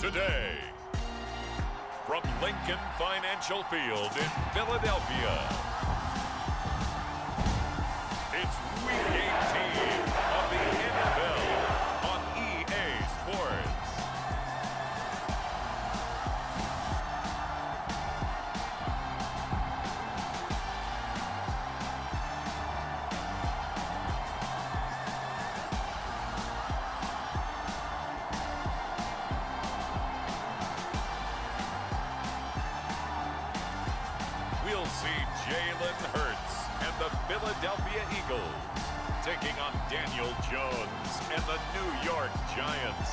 Today, from Lincoln Financial Field in Philadelphia, it's Week 18 of the NFL on EA Sports. We'll see Jalen Hurts and the Philadelphia Eagles taking on Daniel Jones and the New York Giants.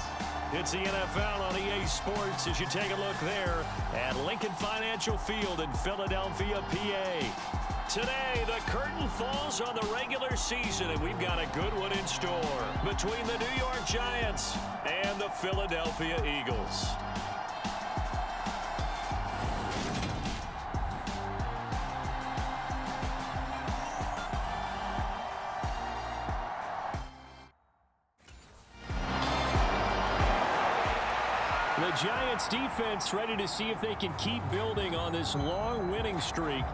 It's the NFL on EA Sports as you take a look there at Lincoln Financial Field in Philadelphia, PA. Today, the curtain falls on the regular season, and we've got a good one in store between the New York Giants and the Philadelphia Eagles. The Giants defense ready to see if they can keep building on this long winning streak.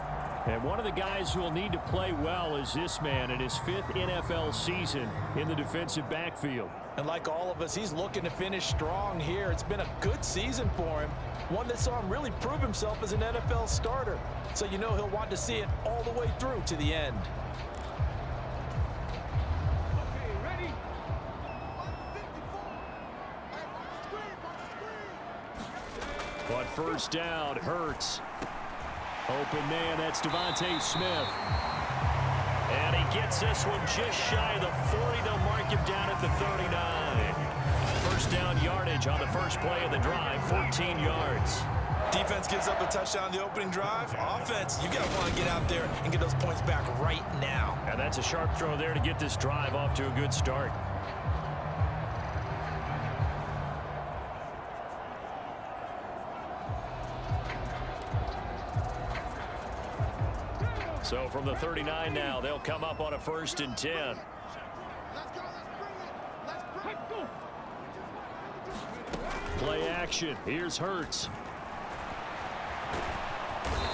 And one of the guys who will need to play well is this man in his 5th NFL season in the defensive backfield. And like all of us, he's looking to finish strong here. It's been a good season for him. One that saw him really prove himself as an NFL starter. So you know he'll want to see it all the way through to the end. On first down, Hurts. Open man, that's Devontae Smith. And he gets this one just shy of the 40. They'll mark him down at the 39. First down yardage on the first play of the drive, 14 yards. Defense gives up a touchdown on the opening drive. Offense, you got to want to get out there and get those points back right now. And that's a sharp throw there to get this drive off to a good start. So from the 39 now, they'll come up on a 1st and 10. Play action. Here's Hurts.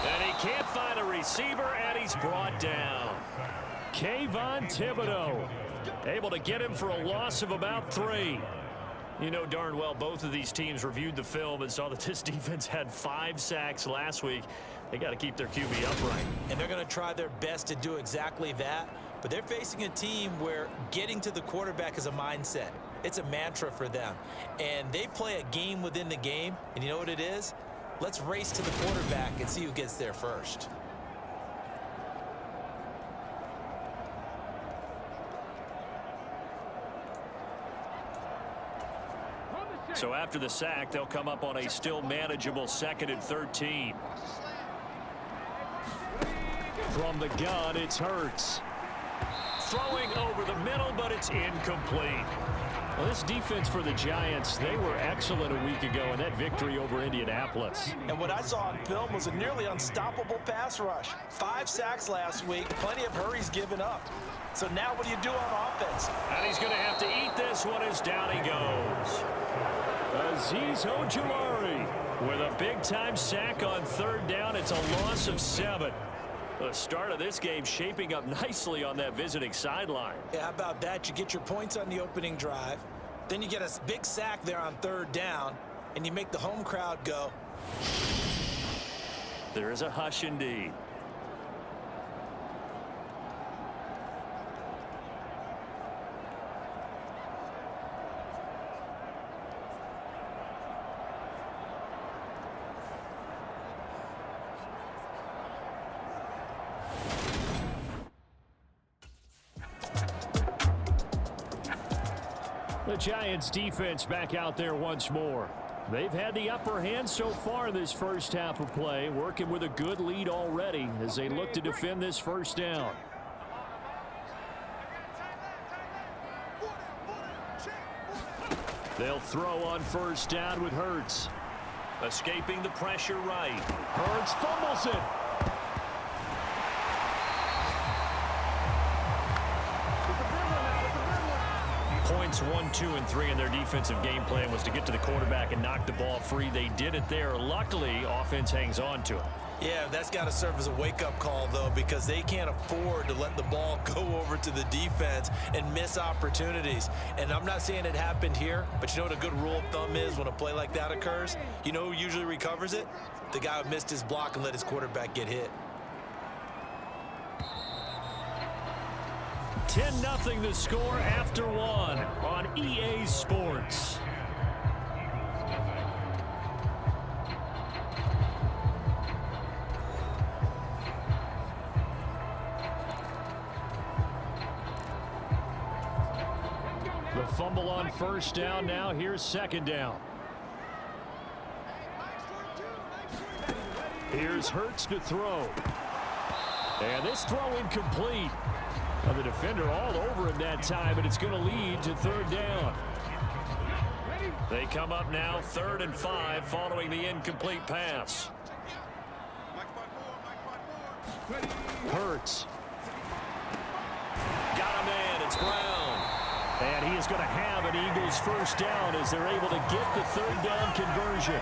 And he can't find a receiver, and he's brought down. Kayvon Thibodeau able to get him for a loss of about 3. You know darn well both of these teams reviewed the film and saw that this defense had 5 sacks last week. They got to keep their QB upright. And they're going to try their best to do exactly that. But they're facing a team where getting to the quarterback is a mindset. It's a mantra for them. And they play a game within the game. And you know what it is? Let's race to the quarterback and see who gets there first. So after the sack, they'll come up on a still manageable 2nd and 13. From the gun, it's Hurts. Throwing over the middle, but it's incomplete. Well, this defense for the Giants, they were excellent a week ago in that victory over Indianapolis. And what I saw on film was a nearly unstoppable pass rush. 5 sacks last week, plenty of hurries given up. So now what do you do on offense? And he's going to have to eat this one as down he goes. Azeez Ojulari with a big-time sack on 3rd down. It's a loss of 7. The start of this game shaping up nicely on that visiting sideline. Yeah, how about that? You get your points on the opening drive. Then you get a big sack there on 3rd down, and you make the home crowd go. There is a hush indeed. The Giants defense back out there once more. They've had the upper hand so far in this first half of play, working with a good lead already as they look to defend this first down. They'll throw on first down with Hurts. Escaping the pressure right. Hurts fumbles it. points 1, 2, and 3 in their defensive game plan was to get to the quarterback and knock the ball free. They did it there. Luckily, offense hangs on to it. Yeah, that's got to serve as a wake-up call, though, because they can't afford to let the ball go over to the defense and miss opportunities. And I'm not saying it happened here, but you know what a good rule of thumb is when a play like that occurs? You know who usually recovers it? The guy who missed his block and let his quarterback get hit. 10-0 the score after 1 on EA Sports. The fumble on first down. Now here's second down. Here's Hurts to throw. And this throw incomplete. Well, the defender all over him that time, but it's going to lead to third down. They come up now 3rd and 5 following the incomplete pass. Hurts. Got a man. It's Brown. And he is going to have an Eagles first down as they're able to get the third down conversion.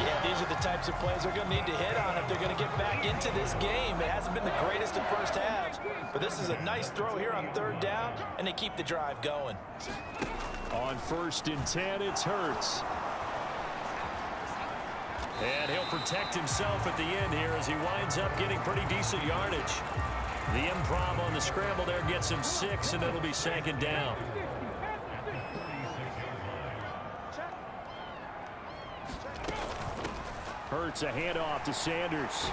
Yeah, these are the types of plays they're going to need to hit on if they're going to get back into this game. It hasn't been the greatest of first halves, but this is a nice throw here on third down, and they keep the drive going. On 1st and 10, it's Hurts. And he'll protect himself at the end here as he winds up getting pretty decent yardage. The improv on the scramble there gets him 6, and it'll be 2nd down. Hurts a handoff to Sanders.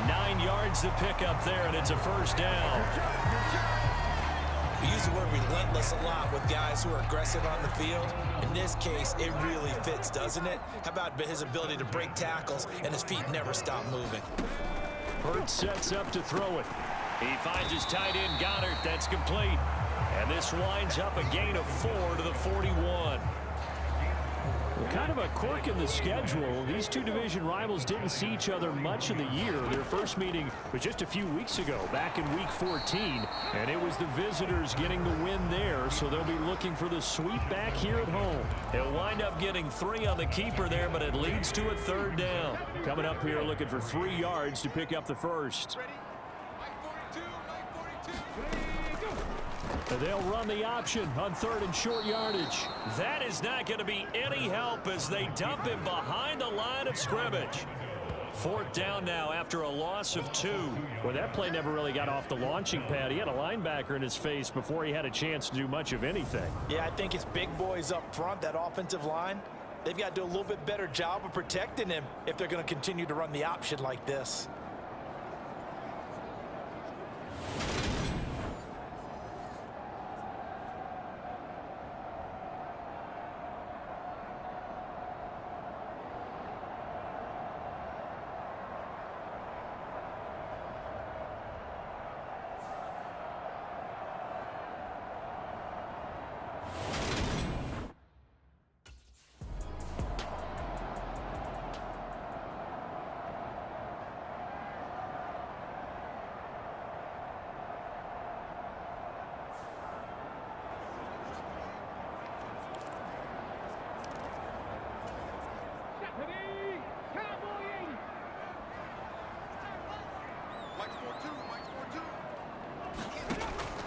9 yards to pick up there, and it's a first down. We use the word relentless a lot with guys who are aggressive on the field. In this case, it really fits, doesn't it? How about his ability to break tackles and his feet never stop moving? Hurts sets up to throw it. He finds his tight end Goddard. That's complete. And this winds up a gain of 4 to the 41. Kind of a quirk in the schedule. These two division rivals didn't see each other much of the year. Their first meeting was just a few weeks ago, back in week 14, and it was the visitors getting the win there, so they'll be looking for the sweep back here at home. They'll wind up getting 3 on the keeper there, but it leads to a third down. Coming up here looking for 3 yards to pick up the first. They'll run the option on 3rd and short yardage. That is not going to be any help as they dump him behind the line of scrimmage. 4th down now after a loss of 2. Well, that play never really got off the launching pad. He had a linebacker in his face before he had a chance to do much of anything. Yeah, I think it's big boys up front, that offensive line. They've got to do a little bit better job of protecting him if they're going to continue to run the option like this.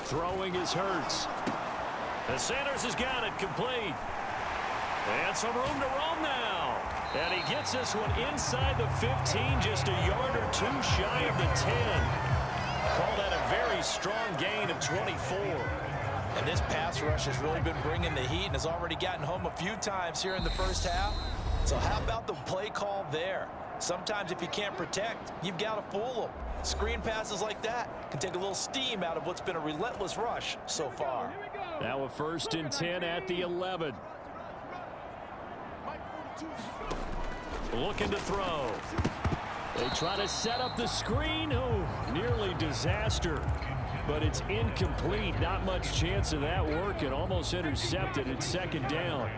Throwing is Hurts. The Sanders has got it complete. And some room to roam now. And he gets this one inside the 15, just a yard or 2 shy of the 10. Call that a very strong gain of 24. And this pass rush has really been bringing the heat and has already gotten home a few times here in the first half. So how about the play call there? Sometimes if you can't protect, you've got to fool them. Screen passes like that can take a little steam out of what's been a relentless rush so far. Now a 1st and 10 at the 11. Looking to throw. They try to set up the screen. Oh, nearly disaster. But it's incomplete. Not much chance of that working. Almost intercepted. It's 2nd down.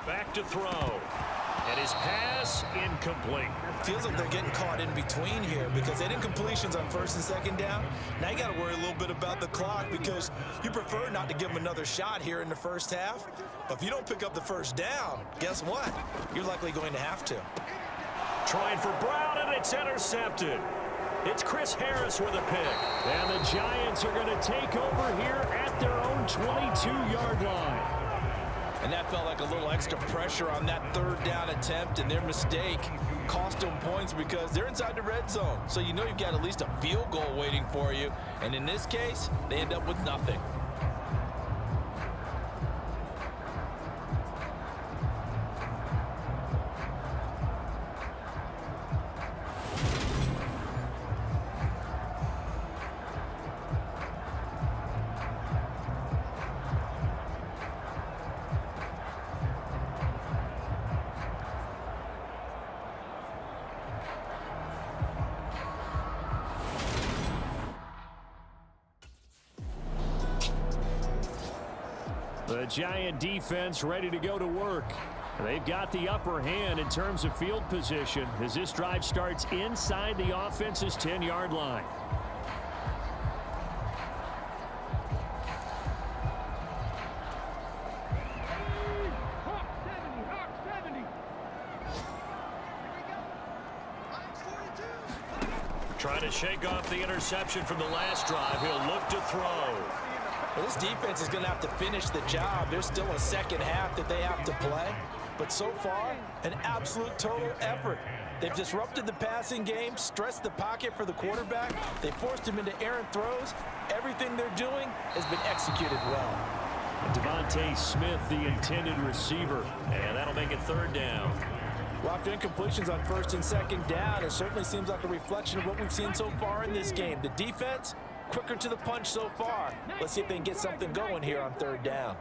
Back to throw. And his pass incomplete. Feels like they're getting caught in between here because they didn't completions on first and second down. Now you got to worry a little bit about the clock because you prefer not to give them another shot here in the first half. But if you don't pick up the first down, guess what? You're likely going to have to. Trying for Brown, and it's intercepted. It's Chris Harris with a pick. And the Giants are going to take over here at their own 22-yard line. And that felt like a little extra pressure on that third down attempt, and their mistake cost them points because they're inside the red zone. So you know you've got at least a field goal waiting for you. And in this case, they end up with nothing. The Giant defense ready to go to work. They've got the upper hand in terms of field position as this drive starts inside the offense's 10-yard line. Trying to shake off the interception from the last drive. He'll look to throw. Well, this defense is going to have to finish the job. There's still a second half that they have to play. But so far, an absolute total effort. They've disrupted the passing game, stressed the pocket for the quarterback. They forced him into errant throws. Everything they're doing has been executed well. Devontae Smith, the intended receiver. And that'll make it third down. Well, after incompletions on first and second down, it certainly seems like a reflection of what we've seen so far in this game. The defense, quicker to the punch so far. Let's see if they can get something going here on third down.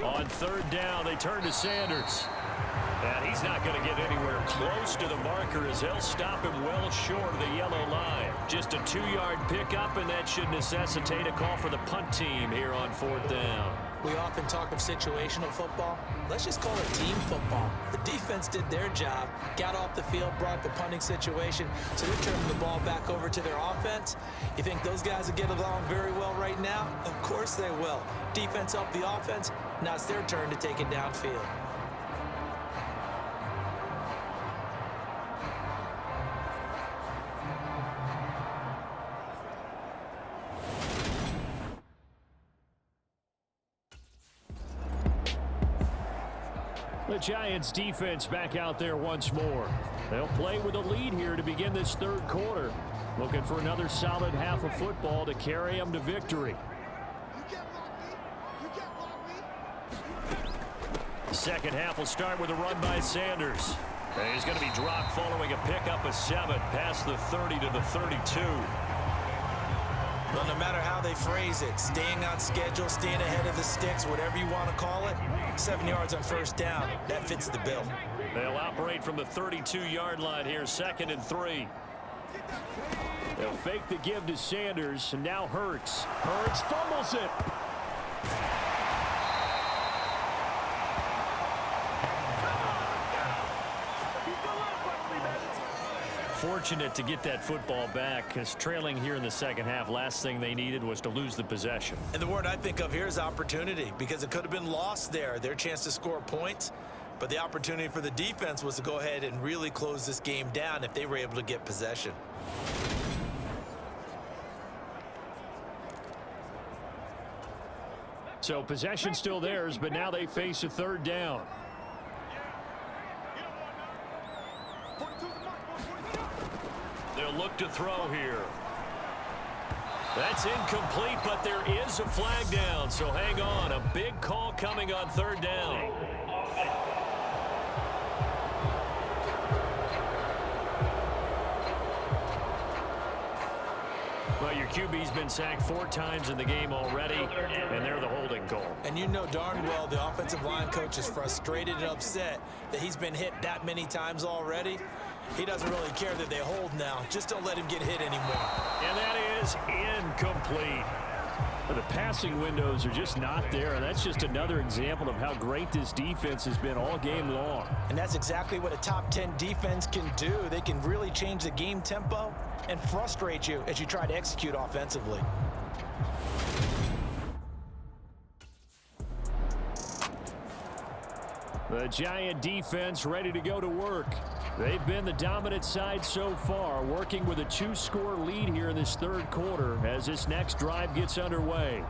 On third down, they turn to Sanders. And he's not going to get anywhere close to the marker as they'll stop him well short of the yellow line. Just a 2-yard pickup, and that should necessitate a call for the punt team here on fourth down. We often talk of situational football. Let's just call it team football. The defense did their job, got off the field, brought the punting situation, so they're turning the ball back over to their offense. You think those guys will get along very well right now? Of course they will. Defense helped the offense. Now it's their turn to take it downfield. The Giants defense back out there once more. They'll play with a lead here to begin this third quarter. Looking for another solid half of football to carry them to victory. The second half will start with a run by Sanders. And he's going to be dropped following a pickup of 7 past the 30 to the 32. Well, no matter how they phrase it, staying on schedule, staying ahead of the sticks, whatever you want to call it, 7 yards on first down, that fits the bill. They'll operate from the 32-yard line here, 2nd and 3. They'll fake the give to Sanders, and now Hurts. Hurts fumbles it. Fortunate to get that football back, because trailing here in the second half, last thing they needed was to lose the possession. And the word I think of here is opportunity, because it could have been lost there, their chance to score points. But the opportunity for the defense was to go ahead and really close this game down if they were able to get possession. So possession still theirs, but now they face a third down. They'll look to throw here. That's incomplete, but there is a flag down, so hang on. A big call coming on third down. Well, your QB's been sacked 4 times in the game already, and they're the holding call. And you know darn well the offensive line coach is frustrated and upset that he's been hit that many times already. He doesn't really care that they hold now. Just don't let him get hit anymore. And that is incomplete. The passing windows are just not there, and that's just another example of how great this defense has been all game long. And that's exactly what a top 10 defense can do. They can really change the game tempo and frustrate you as you try to execute offensively. The Giant defense ready to go to work. They've been the dominant side so far, working with a 2-score lead here in this third quarter as this next drive gets underway.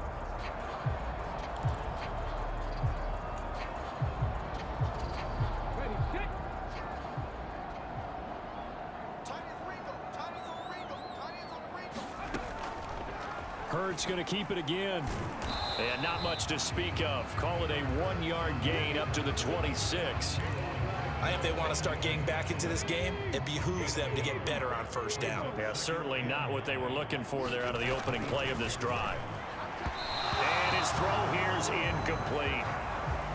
Hurts going to keep it again. And not much to speak of. Call it a 1-yard gain up to the 26. I think if they want to start getting back into this game, it behooves them to get better on first down. Yeah, certainly not what they were looking for there out of the opening play of this drive. And his throw here's incomplete.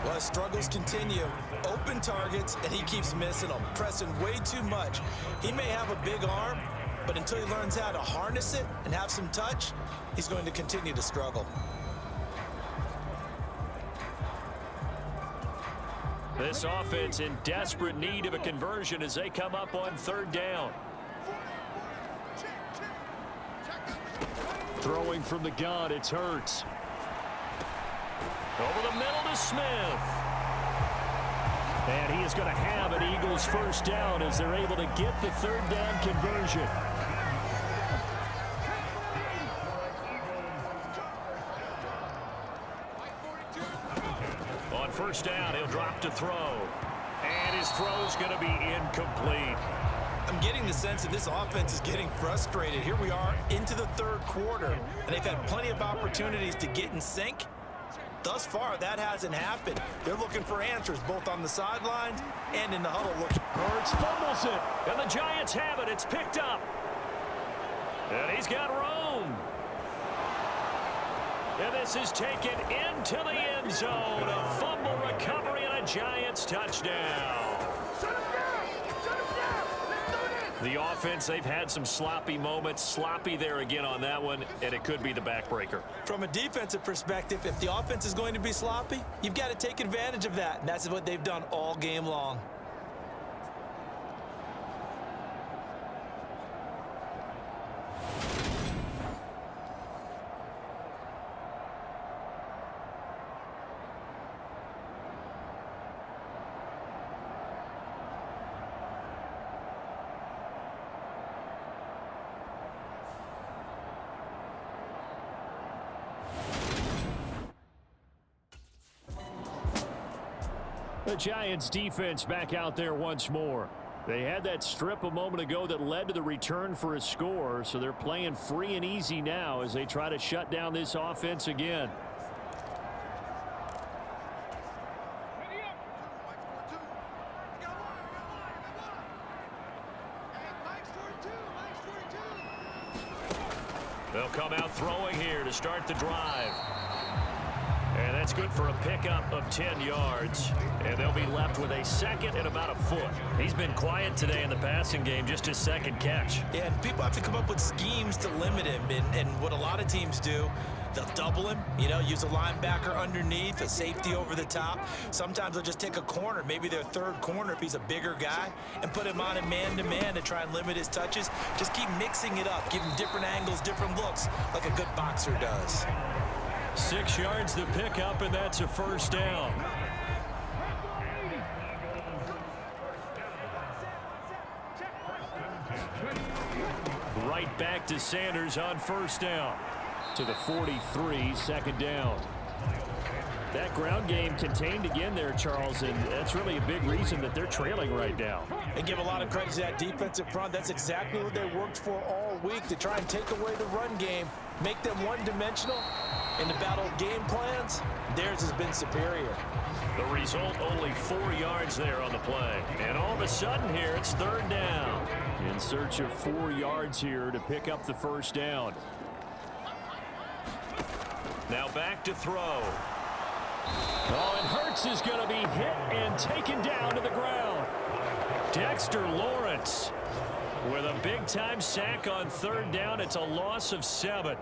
Well, his struggles continue. Open targets, and he keeps missing them, pressing way too much. He may have a big arm, but until he learns how to harness it and have some touch, he's going to continue to struggle. This offense in desperate need of a conversion as they come up on third down. Throwing from the gun, it's Hurts. Over the middle to Smith. And he is going to have an Eagles first down as they're able to get the third down conversion. On first down, he'll drop to throw. And his throw's going to be incomplete. I'm getting the sense that this offense is getting frustrated. Here we are into the third quarter, and they've had plenty of opportunities to get in sync. Thus far, that hasn't happened. They're looking for answers both on the sidelines and in the huddle. Hurts fumbles it, and the Giants have it. It's picked up. And he's got room. And this is taken into the end zone. A fumble recovery and a Giants touchdown. The offense, they've had some sloppy moments. Sloppy there again on that one, and it could be the backbreaker. From a defensive perspective, if the offense is going to be sloppy, you've got to take advantage of that, and that's what they've done all game long. The Giants defense back out there once more. They had that strip a moment ago that led to the return for a score, so they're playing free and easy now as they try to shut down this offense again. They'll come out throwing here to start the drive. And that's good for a pickup of 10 yards. And they'll be left with a second and about a foot. He's been quiet today in the passing game, just his second catch. Yeah, and people have to come up with schemes to limit him. And what a lot of teams do, they'll double him, use a linebacker underneath, a safety over the top. Sometimes they'll just take a corner, maybe their third corner if he's a bigger guy, and put him on a man-to-man to try and limit his touches. Just keep mixing it up, give him different angles, different looks, like a good boxer does. 6 yards to pick up, and that's a first down. Right back to Sanders on first down. To the 43, second down. That ground game contained again there, Charles, and that's really a big reason that they're trailing right now. And give a lot of credit to that defensive front. That's exactly what they worked for all week, to try and take away the run game, make them one-dimensional. In the battle of game plans, theirs has been superior. The result, only 4 yards there on the play. And all of a sudden here, it's third down. In search of 4 yards here to pick up the first down. Now back to throw. Oh, and Hurts is going to be hit and taken down to the ground. Dexter Lawrence with a big-time sack on third down. It's a loss of 7.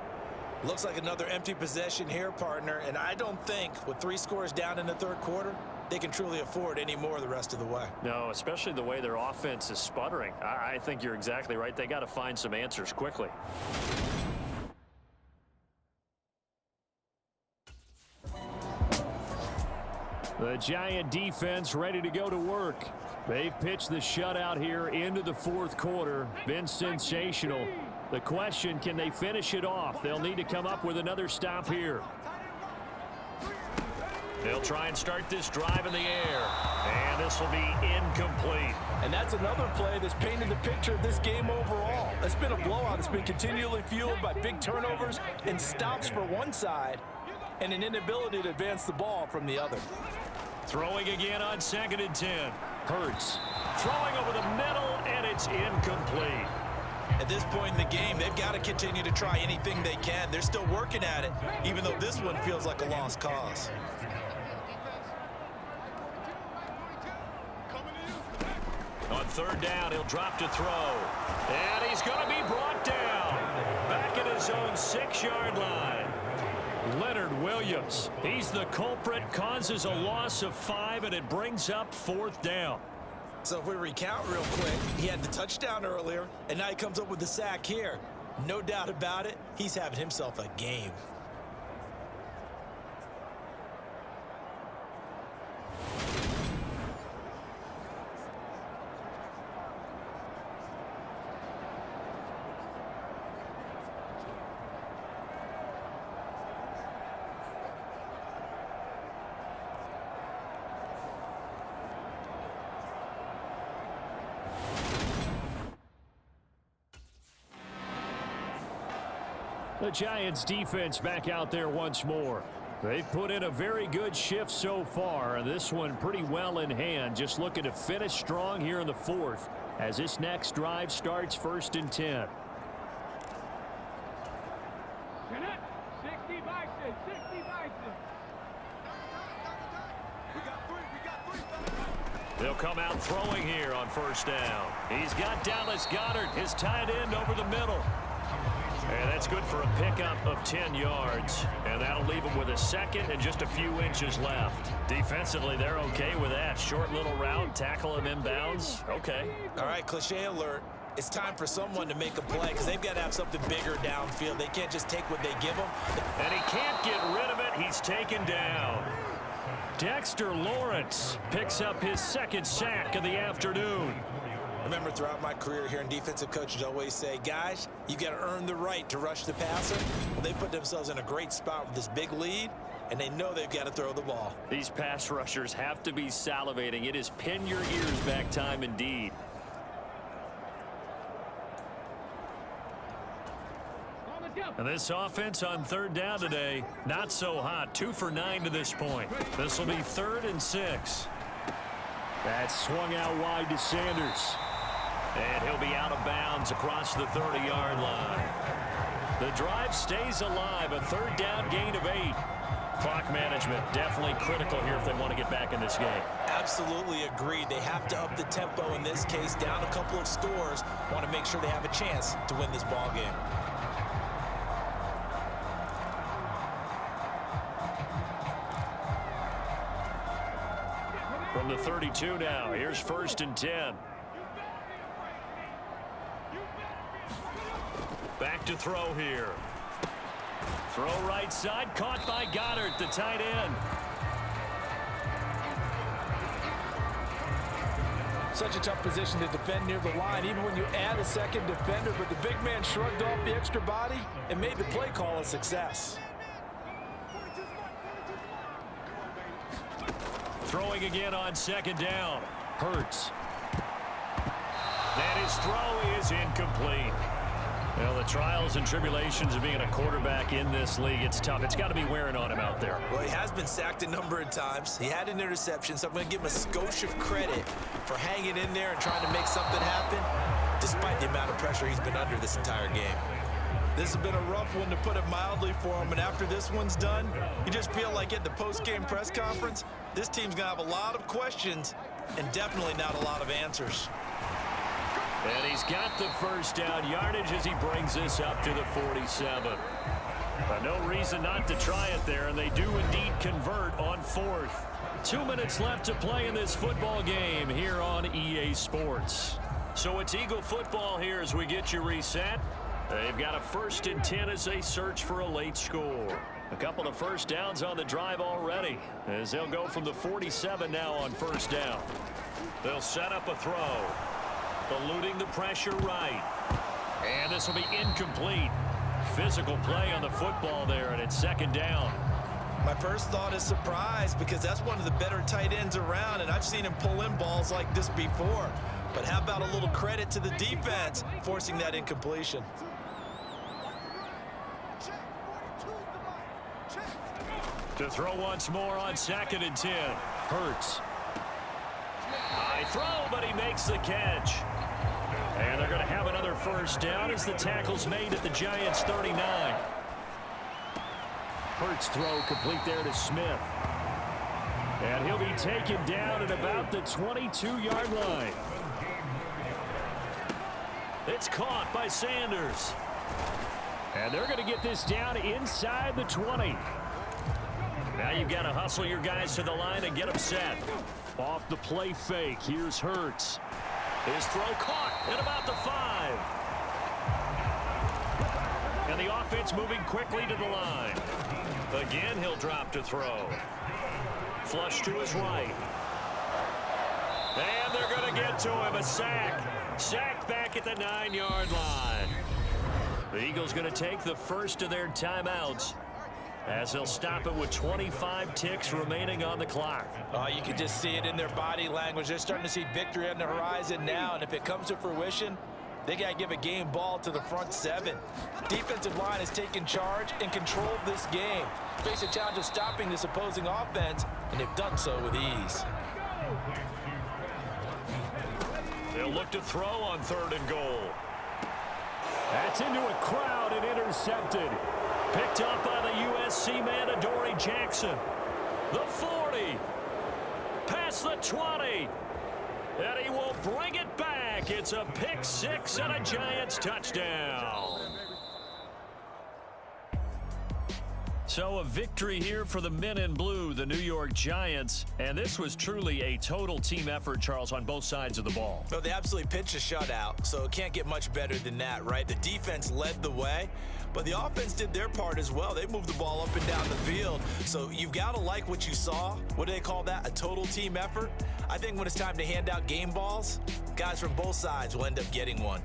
Looks like another empty possession here, partner, and I don't think with 3 scores down in the third quarter, they can truly afford any more the rest of the way. No, especially the way their offense is sputtering. I think you're exactly right. They got to find some answers quickly. The Giant defense ready to go to work. They've pitched the shutout here into the fourth quarter. Been sensational. The question, can they finish it off? They'll need to come up with another stop here. They'll try and start this drive in the air. And this will be incomplete. And that's another play that's painted the picture of this game overall. It's been a blowout. It's been continually fueled by big turnovers and stops for one side and an inability to advance the ball from the other. Throwing again on 2nd and 10. Hurts. Throwing over the middle, and it's incomplete. At this point in the game, they've got to continue to try anything they can. They're still working at it, even though this one feels like a lost cause. On 3rd down, he'll drop to throw. And he's going to be brought down. Back at his own 6-yard line. Leonard Williams, he's the culprit, causes a loss of 5, and it brings up 4th down. So if we recount real quick, he had the touchdown earlier, and now he comes up with the sack here. No doubt about it, he's having himself a game. The Giants defense back out there once more. They've put in a very good shift so far, and this one pretty well in hand. Just looking to finish strong here in the 4th as this next drive starts 1st and 10. They'll come out throwing here on 1st down. He's got Dallas Goedert, his tight end, over the middle. And that's good for a pickup of 10 yards. And that'll leave him with a 2nd and just a few inches left. Defensively, they're okay with that. Short little route, tackle him inbounds. Okay. All right, cliche alert. It's time for someone to make a play because they've got to have something bigger downfield. They can't just take what they give them. And he can't get rid of it. He's taken down. Dexter Lawrence picks up his 2nd sack of the afternoon. Remember, throughout my career here in defensive coaches always say, guys, you got to earn the right to rush the passer. Well, they put themselves in a great spot with this big lead, and they know they've got to throw the ball. These pass rushers have to be salivating. It is pin your ears back time indeed. And this offense on 3rd down today, not so hot. 2 for 9 to this point. This will be 3rd and 6. That's swung out wide to Sanders. And he'll be out of bounds across the 30-yard line. The drive stays alive, a 3rd down gain of 8. Clock management definitely critical here if they want to get back in this game. Absolutely agreed. They have to up the tempo in this case, down a couple of scores. Want to make sure they have a chance to win this ball game. From the 32 now, here's 1st and 10. Back to throw here. Throw right side, caught by Goddard, the tight end. Such a tough position to defend near the line, even when you add a 2nd defender, but the big man shrugged off the extra body and made the play call a success. Throwing again on 2nd down. Hurts. And his throw is incomplete. Well, the trials and tribulations of being a quarterback in this league, it's tough. It's got to be wearing on him out there. Well, he has been sacked a number of times. He had an interception, so I'm going to give him a skosh of credit for hanging in there and trying to make something happen, despite the amount of pressure he's been under this entire game. This has been a rough one, to put it mildly, for him, and after this one's done, you just feel like at the post-game press conference, this team's going to have a lot of questions and definitely not a lot of answers. And he's got the 1st down yardage as he brings this up to the 47. No reason not to try it there, and they do indeed convert on fourth. 2 minutes left to play in this football game here on EA Sports. So it's Eagle football here as we get you reset. They've got a 1st and 10 as they search for a late score. A couple of first downs on the drive already as they'll go from the 47 now on 1st down. They'll set up a throw. Eluding the pressure right. And this will be incomplete. Physical play on the football there, and it's 2nd down. My first thought is surprise because that's one of the better tight ends around, and I've seen him pull in balls like this before. But how about a little credit to the defense forcing that incompletion? To throw once more on 2nd and 10. Hurts. High throw, but he makes the catch. And they're going to have another 1st down as the tackle's made at the Giants' 39. Hurts throw complete there to Smith. And he'll be taken down at about the 22-yard line. It's caught by Sanders. And they're going to get this down inside the 20. Now you've got to hustle your guys to the line and get them set. Off the play fake, here's Hurts. His throw caught at about the 5. And the offense moving quickly to the line. Again, he'll drop to throw. Flush to his right. And they're going to get to him. A sack. Sacked back at the 9-yard line. The Eagles going to take the first of their timeouts as they'll stop it with 25 ticks remaining on the clock. Oh, you can just see it in their body language. They're starting to see victory on the horizon now, and if it comes to fruition, they got to give a game ball to the front 7. Defensive line has taken charge and controlled this game. Face a challenge of stopping this opposing offense, and they've done so with ease. They'll look to throw on 3rd and goal. That's into a crowd and intercepted. Picked up by the USC man, Adoree Jackson. The 40. Past the 20. And he will bring it back. It's a pick 6 and a Giants touchdown. So a victory here for the men in blue, the New York Giants. And this was truly a total team effort, Charles, on both sides of the ball. Well, they absolutely pitched a shutout, so it can't get much better than that, right? The defense led the way, but the offense did their part as well. They moved the ball up and down the field. So you've got to like what you saw. What do they call that? A total team effort? I think when it's time to hand out game balls, guys from both sides will end up getting one.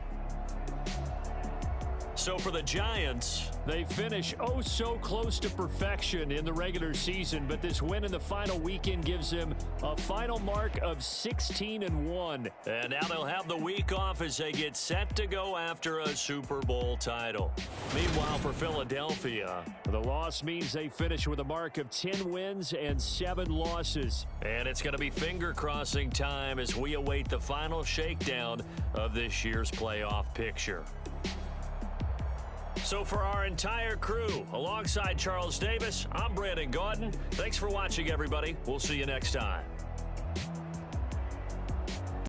So for the Giants, they finish oh so close to perfection in the regular season, but this win in the final weekend gives them a final mark of 16-1. And now they'll have the week off as they get set to go after a Super Bowl title. Meanwhile, for Philadelphia, the loss means they finish with a mark of 10 wins and 7 losses. And it's going to be finger-crossing time as we await the final shakedown of this year's playoff picture. So for our entire crew, alongside Charles Davis, I'm Brandon Gaudin. Thanks for watching, everybody. We'll see you next time.